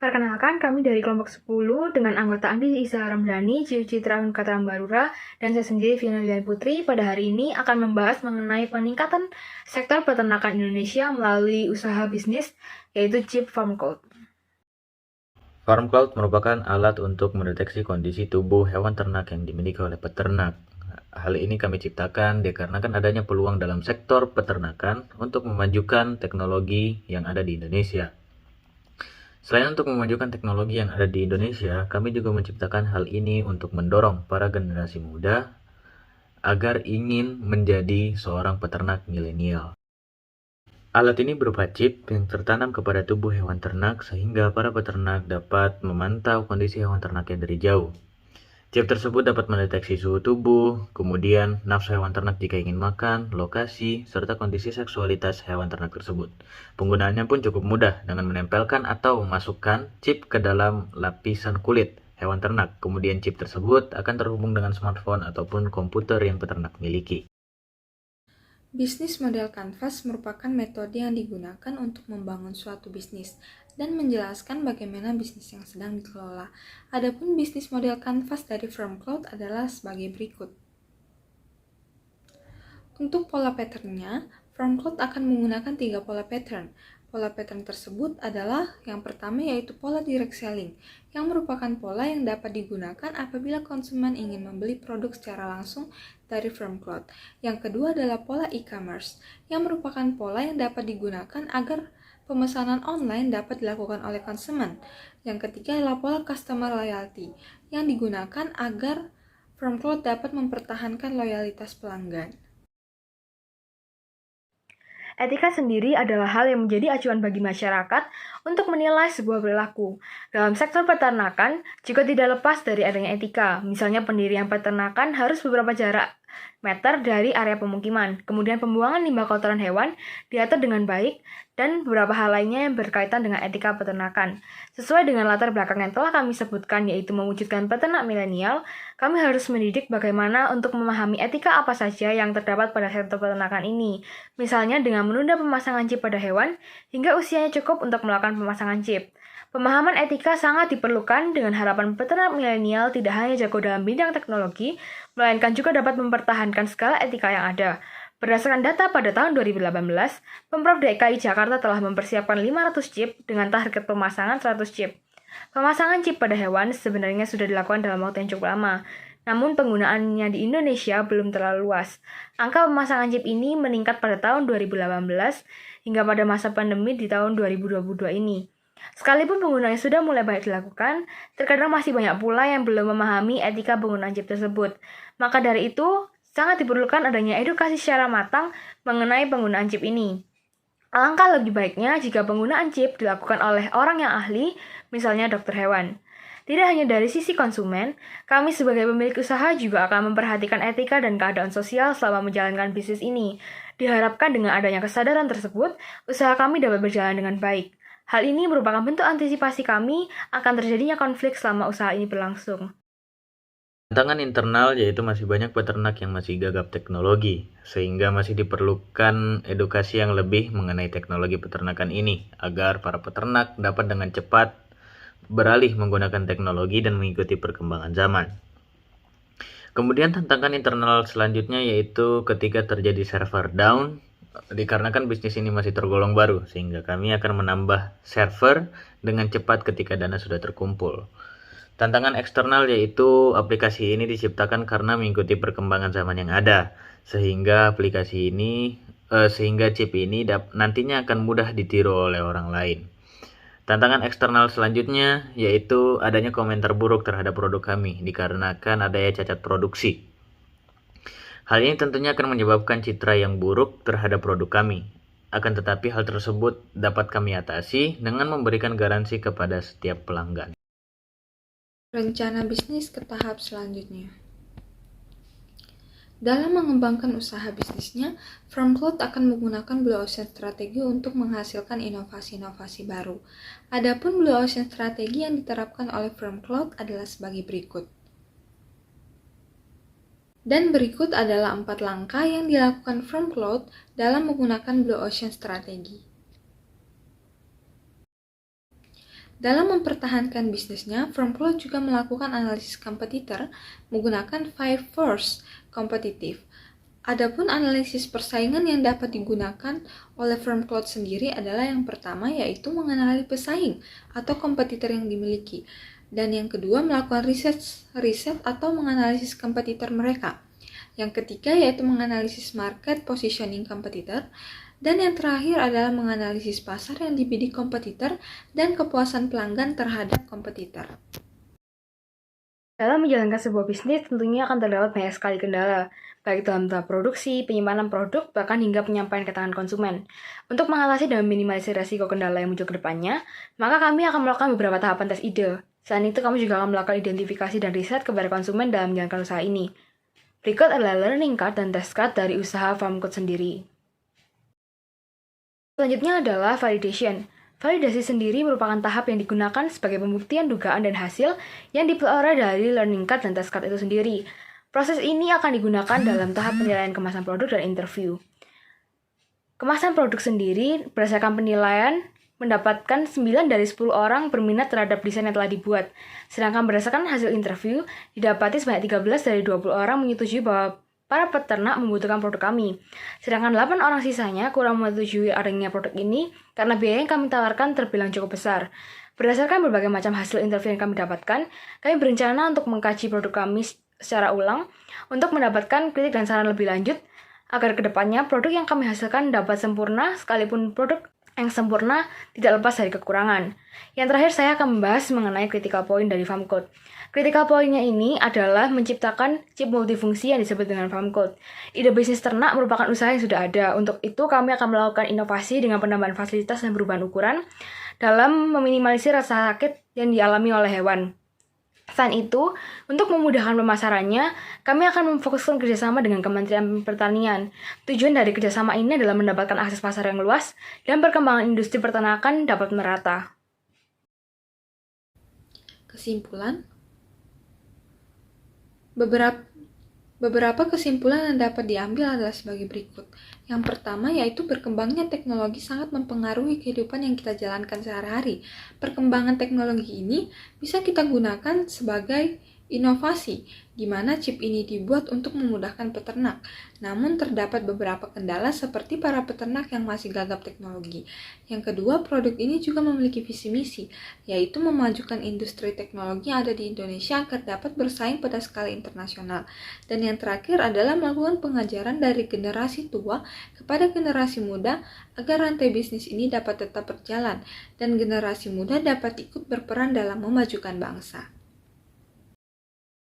Perkenalkan, kami dari kelompok 10 dengan anggota Andi Isa Ramdhani, Citra Katram Barura, dan saya sendiri Vina Lian Putri pada hari ini akan membahas mengenai peningkatan sektor peternakan Indonesia melalui usaha bisnis, yaitu Chip Farm Code. Farm Cloud merupakan alat untuk mendeteksi kondisi tubuh hewan ternak yang dimiliki oleh peternak. Hal ini kami ciptakan dikarenakan adanya peluang dalam sektor peternakan untuk memajukan teknologi yang ada di Indonesia. Selain untuk memajukan teknologi yang ada di Indonesia, kami juga menciptakan hal ini untuk mendorong para generasi muda agar ingin menjadi seorang peternak milenial. Alat ini berupa chip yang tertanam kepada tubuh hewan ternak sehingga para peternak dapat memantau kondisi hewan ternaknya dari jauh. Chip tersebut dapat mendeteksi suhu tubuh, kemudian nafsu hewan ternak jika ingin makan, lokasi, serta kondisi seksualitas hewan ternak tersebut. Penggunaannya pun cukup mudah dengan menempelkan atau memasukkan chip ke dalam lapisan kulit hewan ternak. Kemudian chip tersebut akan terhubung dengan smartphone ataupun komputer yang peternak miliki. Bisnis model kanvas merupakan metode yang digunakan untuk membangun suatu bisnis dan menjelaskan bagaimana bisnis yang sedang dikelola. Adapun bisnis model kanvas dari FarmCloud adalah sebagai berikut. Untuk pola patternnya, FarmCloud akan menggunakan 3 pola pattern. Pola pattern tersebut adalah yang pertama yaitu pola direct selling, yang merupakan pola yang dapat digunakan apabila konsumen ingin membeli produk secara langsung dari FarmCloud. Yang kedua adalah pola e-commerce, yang merupakan pola yang dapat digunakan agar pemesanan online dapat dilakukan oleh konsumen. Yang ketiga adalah pola customer loyalty, yang digunakan agar FarmCloud dapat mempertahankan loyalitas pelanggan. Etika sendiri adalah hal yang menjadi acuan bagi masyarakat untuk menilai sebuah perilaku. Dalam sektor peternakan juga tidak lepas dari adanya etika. Misalnya pendirian peternakan harus beberapa jarak meter dari area pemukiman. Kemudian pembuangan limbah kotoran hewan diatur dengan baik dan beberapa hal lainnya yang berkaitan dengan etika peternakan. Sesuai dengan latar belakang yang telah kami sebutkan yaitu mewujudkan peternak milenial, kami harus mendidik bagaimana untuk memahami etika apa saja yang terdapat pada sektor peternakan ini. Misalnya dengan menunda pemasangan chip pada hewan hingga usianya cukup untuk melakukan pemasangan chip. Pemahaman etika sangat diperlukan dengan harapan peternak milenial tidak hanya jago dalam bidang teknologi, melainkan juga dapat mempertahankan skala etika yang ada. Berdasarkan data pada tahun 2018, Pemprov DKI Jakarta telah mempersiapkan 500 chip dengan target pemasangan 100 chip. Pemasangan chip pada hewan sebenarnya sudah dilakukan dalam waktu yang cukup lama, namun penggunaannya di Indonesia belum terlalu luas. Angka pemasangan chip ini meningkat pada tahun 2018 hingga pada masa pandemi di tahun 2022 ini. Sekalipun penggunaannya sudah mulai banyak dilakukan, terkadang masih banyak pula yang belum memahami etika penggunaan chip tersebut. Maka dari itu, sangat diperlukan adanya edukasi secara matang mengenai penggunaan chip ini. Alangkah lebih baiknya jika penggunaan chip dilakukan oleh orang yang ahli, misalnya dokter hewan. Tidak hanya dari sisi konsumen, kami sebagai pemilik usaha juga akan memperhatikan etika dan keadaan sosial selama menjalankan bisnis ini. Diharapkan dengan adanya kesadaran tersebut, usaha kami dapat berjalan dengan baik. Hal ini merupakan bentuk antisipasi kami akan terjadinya konflik selama usaha ini berlangsung. Tantangan internal yaitu masih banyak peternak yang masih gagap teknologi, sehingga masih diperlukan edukasi yang lebih mengenai teknologi peternakan ini, agar para peternak dapat dengan cepat beralih menggunakan teknologi dan mengikuti perkembangan zaman. Kemudian tantangan internal selanjutnya yaitu ketika terjadi server down, dikarenakan bisnis ini masih tergolong baru, sehingga kami akan menambah server dengan cepat ketika dana sudah terkumpul. Tantangan eksternal yaitu aplikasi ini diciptakan karena mengikuti perkembangan zaman yang ada, sehingga sehingga chip ini nantinya akan mudah ditiru oleh orang lain. Tantangan eksternal selanjutnya yaitu adanya komentar buruk terhadap produk kami dikarenakan adanya cacat produksi. Hal ini tentunya akan menyebabkan citra yang buruk terhadap produk kami. Akan tetapi hal tersebut dapat kami atasi dengan memberikan garansi kepada setiap pelanggan. Rencana bisnis ke tahap selanjutnya. Dalam mengembangkan usaha bisnisnya, FarmCloud akan menggunakan Blue Ocean strategi untuk menghasilkan inovasi-inovasi baru. Adapun Blue Ocean strategi yang diterapkan oleh FarmCloud adalah sebagai berikut. Dan berikut adalah 4 langkah yang dilakukan FarmCloud dalam menggunakan Blue Ocean strategi. Dalam mempertahankan bisnisnya, Firmcloud juga melakukan analisis kompetitor menggunakan 5 force kompetitif. Adapun analisis persaingan yang dapat digunakan oleh Firmcloud sendiri adalah yang pertama yaitu mengenali pesaing atau kompetitor yang dimiliki, dan yang kedua melakukan riset atau menganalisis kompetitor mereka. Yang ketiga yaitu menganalisis market positioning kompetitor, dan yang terakhir adalah menganalisis pasar yang dibidik kompetitor dan kepuasan pelanggan terhadap kompetitor. Dalam menjalankan sebuah bisnis, tentunya akan terdapat banyak sekali kendala, baik dalam tahap produksi, penyimpanan produk, bahkan hingga penyampaian ke tangan konsumen. Untuk mengatasi dan meminimalisir resiko kendala yang muncul ke depannya, maka kami akan melakukan beberapa tahapan tes ide. Selain itu, kami juga akan melakukan identifikasi dan riset kepada konsumen dalam menjalankan usaha ini. Berikut adalah learning card dan test card dari usaha Firmcloud sendiri. Selanjutnya adalah validation. Validasi sendiri merupakan tahap yang digunakan sebagai pembuktian dugaan dan hasil yang diperoleh dari learning card dan test card itu sendiri. Proses ini akan digunakan dalam tahap penilaian kemasan produk dan interview. Kemasan produk sendiri berdasarkan penilaian mendapatkan 9 dari 10 orang berminat terhadap desain yang telah dibuat. Sedangkan berdasarkan hasil interview, didapati sebanyak 13 dari 20 orang menyetujui bahwa para peternak membutuhkan produk kami. Sedangkan 8 orang sisanya kurang menyetujui adanya produk ini karena biaya yang kami tawarkan terbilang cukup besar. Berdasarkan berbagai macam hasil interview yang kami dapatkan, kami berencana untuk mengkaji produk kami secara ulang untuk mendapatkan kritik dan saran lebih lanjut agar kedepannya produk yang kami hasilkan dapat sempurna sekalipun produk yang sempurna tidak lepas dari kekurangan. Yang terakhir saya akan membahas mengenai critical point dari Firmcloud. Critical point-nya ini adalah menciptakan chip multifungsi yang disebut dengan Firmcloud. Ide bisnis ternak merupakan usaha yang sudah ada. Untuk itu kami akan melakukan inovasi dengan penambahan fasilitas dan perubahan ukuran dalam meminimalisir rasa sakit yang dialami oleh hewan. Selain itu, untuk memudahkan pemasarannya, kami akan memfokuskan kerjasama dengan Kementerian Pertanian. Tujuan dari kerjasama ini adalah mendapatkan akses pasar yang luas dan perkembangan industri peternakan dapat merata. Kesimpulan, beberapa kesimpulan yang dapat diambil adalah sebagai berikut. Yang pertama yaitu berkembangnya teknologi sangat mempengaruhi kehidupan yang kita jalankan sehari-hari. Perkembangan teknologi ini bisa kita gunakan sebagai inovasi, di mana chip ini dibuat untuk memudahkan peternak. Namun terdapat beberapa kendala seperti para peternak yang masih gagap teknologi. Yang kedua, produk ini juga memiliki visi misi, yaitu memajukan industri teknologi yang ada di Indonesia agar dapat bersaing pada skala internasional. Dan yang terakhir adalah melakukan pengajaran dari generasi tua kepada generasi muda agar rantai bisnis ini dapat tetap berjalan dan generasi muda dapat ikut berperan dalam memajukan bangsa.